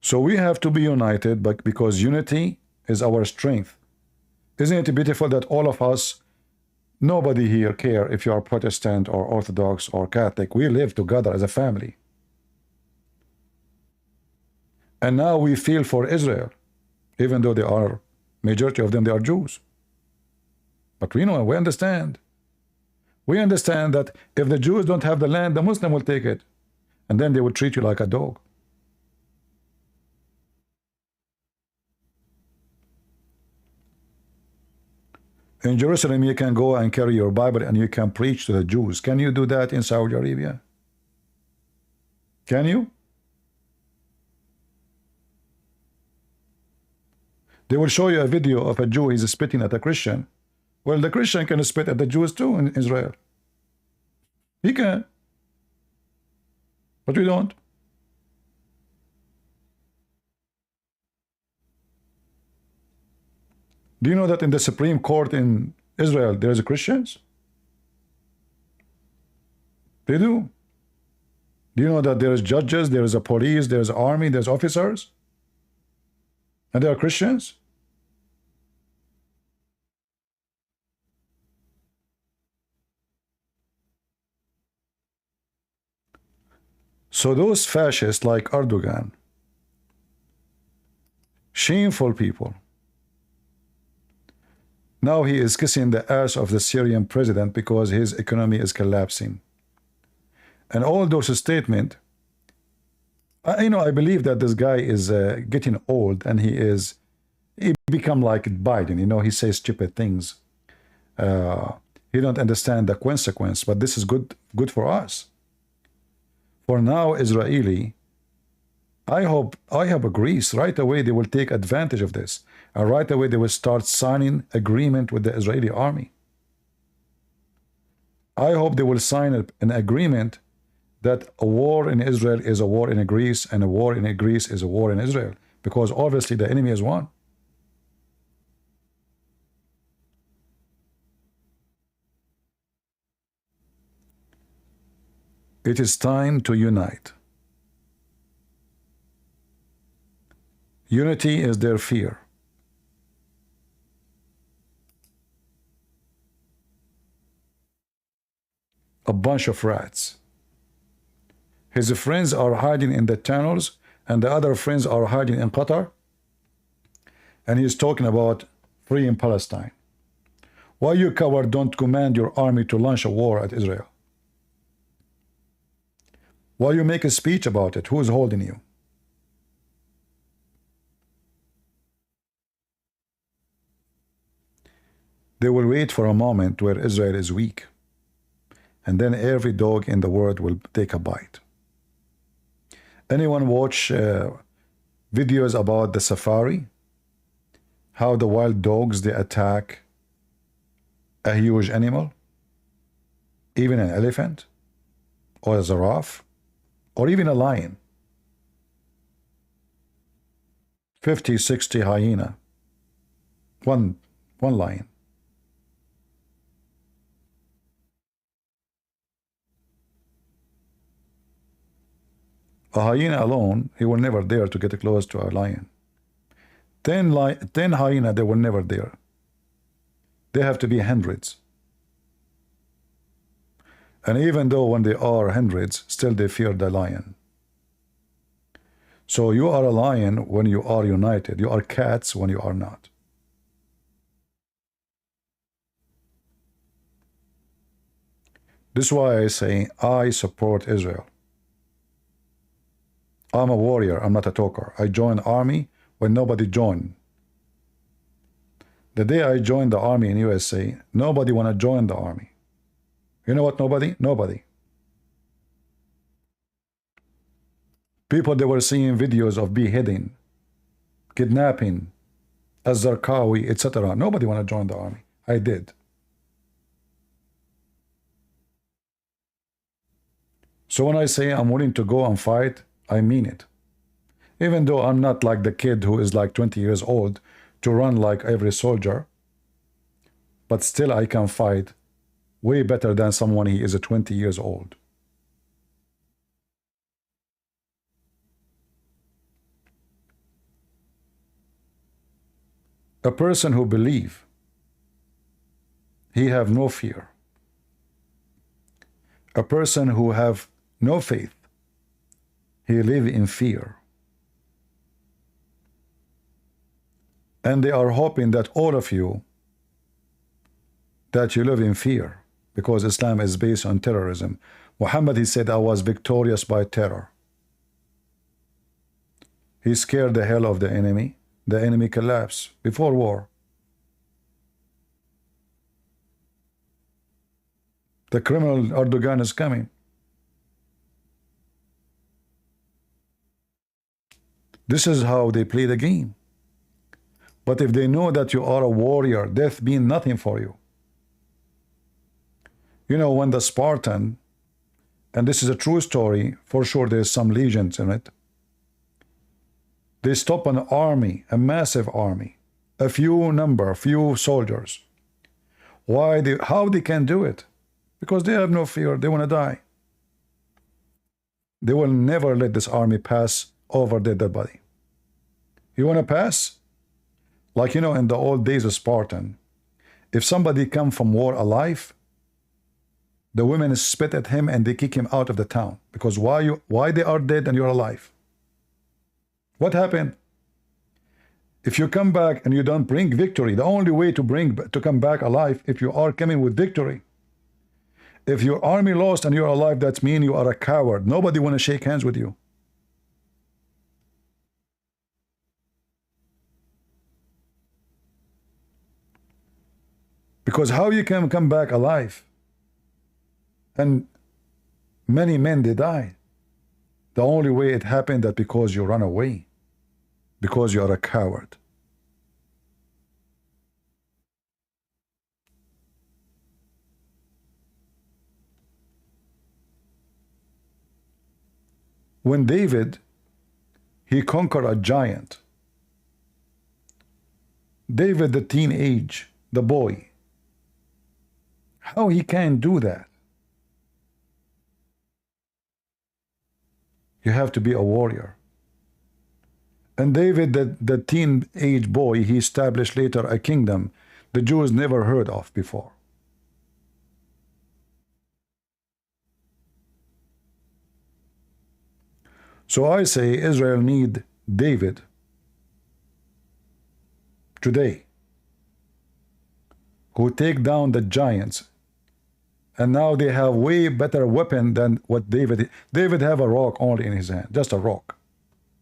So we have to be united, but because unity is our strength. Isn't it beautiful that all of us, nobody here care if you are Protestant or Orthodox or Catholic, we live together as a family. And now we feel for Israel, even though they are, majority of them, they are Jews. But we know, we understand. We understand that if the Jews don't have the land, the Muslim will take it. And then they will treat you like a dog. In Jerusalem, you can go and carry your Bible and you can preach to the Jews. Can you do that in Saudi Arabia? Can you? They will show you a video of a Jew, he's spitting at a Christian. Well, the Christian can spit at the Jews too in Israel. He can. But we don't. Do you know that in the Supreme Court in Israel, there is Christians? They do. Do you know that there is judges, there is a police, there is an army, there's officers? And they are Christians? So those fascists like Erdogan, shameful people. Now he is kissing the ass of the Syrian president because his economy is collapsing. And all those statements, I believe that this guy is getting old, and he become like Biden. He says stupid things. He don't understand the consequence, but this is good for us. For now, Israeli, I hope Greece, right away they will take advantage of this. And right away they will start signing agreement with the Israeli army. I hope they will sign an agreement that a war in Israel is a war in Greece, and a war in Greece is a war in Israel, because obviously the enemy is one. It is time to unite. Unity is their fear. A bunch of rats. His friends are hiding in the tunnels and the other friends are hiding in Qatar, and he's talking about freeing Palestine. Why you coward don't command your army to launch a war at Israel? Why you make a speech about it? Who is holding you? They will wait for a moment where Israel is weak, and then every dog in the world will take a bite. Anyone watch videos about the safari? How the wild dogs, they attack a huge animal, even an elephant, or a giraffe, or even a lion. 50, 60 hyena, one lion. A hyena alone, he will never dare to get close to a lion. 10 hyena, they will never dare. They have to be hundreds. And even though when they are hundreds, still they fear the lion. So you are a lion when you are united. You are cats when you are not. This is why I say I support Israel. I'm a warrior, I'm not a talker. I joined army when nobody joined. The day I joined the army in USA, nobody want to join the army. You know what, nobody? Nobody. People, they were seeing videos of beheading, kidnapping, Az-Zarqawi, etc. Nobody want to join the army. I did. So when I say I'm willing to go and fight, I mean it. Even though I'm not like the kid who is like 20 years old to run like every soldier, but still I can fight way better than someone he is 20 years old. A person who believes, he have no fear. A person who have no faith, he live in fear. And they are hoping that all of you, that you live in fear, because Islam is based on terrorism. Muhammad, he said, I was victorious by terror. He scared the hell of the enemy. The enemy collapsed before war. The criminal Erdogan is coming. This is how they play the game. But if they know that you are a warrior, death means nothing for you. You know, when the Spartan, and this is a true story, for sure there's some legends in it, they stop an army, a massive army, a few soldiers. How they can do it? Because they have no fear, they want to die. They will never let this army pass over their dead body. You want to pass? Like, you know, in the old days of Spartan, if somebody come from war alive, the women spit at him and they kick him out of the town. Because why they are dead and you're alive? What happened? If you come back and you don't bring victory, the only way to come back alive, if you are coming with victory. If your army lost and you're alive, that means you are a coward. Nobody want to shake hands with you. Because how you can come back alive? And many men, they died. The only way it happened that because you run away, because you are a coward. When David, he conquered a giant. David, the teenage, the boy, how he can do that? You have to be a warrior. And David, the teenage boy, he established later a kingdom the Jews never heard of before. So I say Israel need David today, who take down the giants. And now they have way better weapon than what David have a rock only in his hand, just a rock,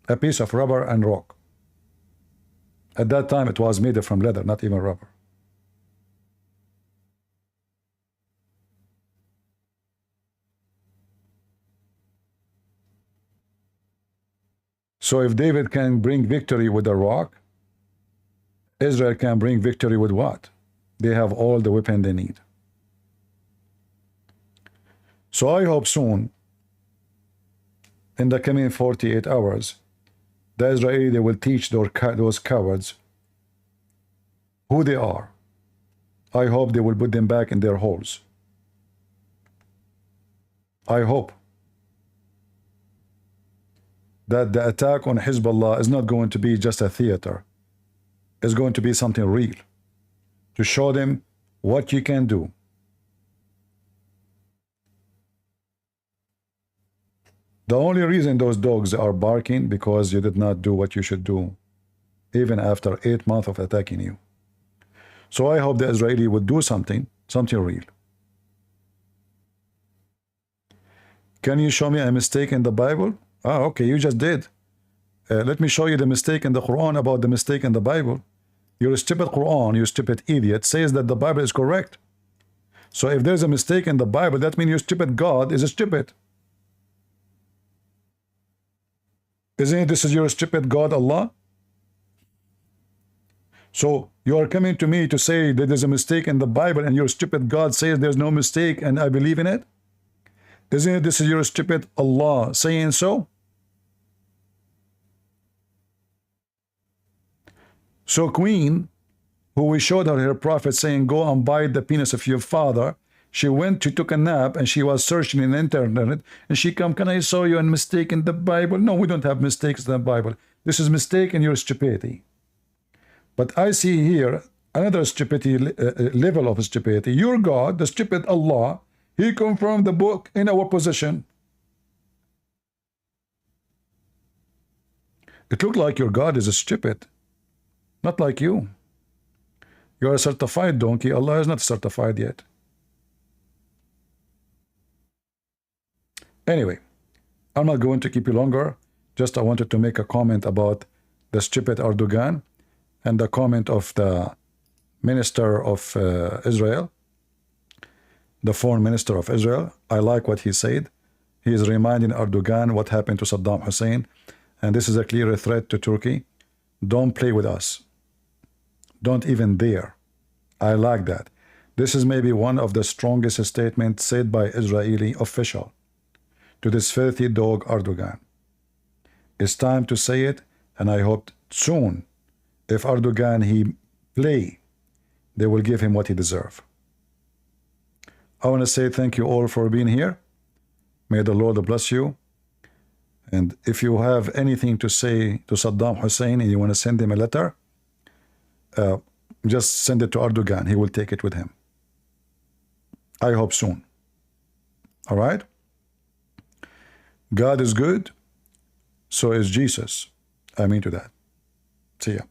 a piece of rubber and rock. At that time it was made from leather, not even rubber. So if David can bring victory with a rock, Israel can bring victory with what? They have all the weapon they need. So I hope soon, in the coming 48 hours, the Israeli, they will teach those cowards who they are. I hope they will put them back in their holes. I hope that the attack on Hezbollah is not going to be just a theater. It's going to be something real, to show them what you can do. The only reason those dogs are barking because you did not do what you should do, even after 8 months of attacking you. So I hope the Israeli would do something real. Can you show me a mistake in the Bible? Ah, okay, you just did. Let me show you the mistake in the Quran about the mistake in the Bible. Your stupid Quran, you stupid idiot, says that the Bible is correct. So if there's a mistake in the Bible, that means your stupid God is stupid. Isn't it? This is your stupid God, Allah. So you are coming to me to say that there's a mistake in the Bible, and your stupid God says there's no mistake, and I believe in it. Isn't it? This is your stupid Allah saying so. So Queen, who we showed her prophet saying, go and bite the penis of your father, she took a nap, and she was searching in the internet, and she come, can I show you a mistake in the Bible? No, we don't have mistakes in the Bible. This is mistake in your stupidity. But I see here another stupidity, level of stupidity. Your God, the stupid Allah, he confirmed the book in our position. It looked like your God is stupid, not like you. You are a certified donkey. Allah is not certified yet. Anyway, I'm not going to keep you longer. Just I wanted to make a comment about the stupid Erdogan and the comment of the minister of Israel, the foreign minister of Israel. I like what he said. He is reminding Erdogan what happened to Saddam Hussein, and this is a clear threat to Turkey. Don't play with us. Don't even dare. I like that. This is maybe one of the strongest statements said by Israeli official to this filthy dog Erdogan. It's time to say it, and I hope soon, if Erdogan he play, they will give him what he deserves. I want to say thank you all for being here. May the Lord bless you. And if you have anything to say to Saddam Hussein and you want to send him a letter, just send it to Erdogan. He will take it with him. I hope soon. All right? God is good, so is Jesus. I mean to that. See ya.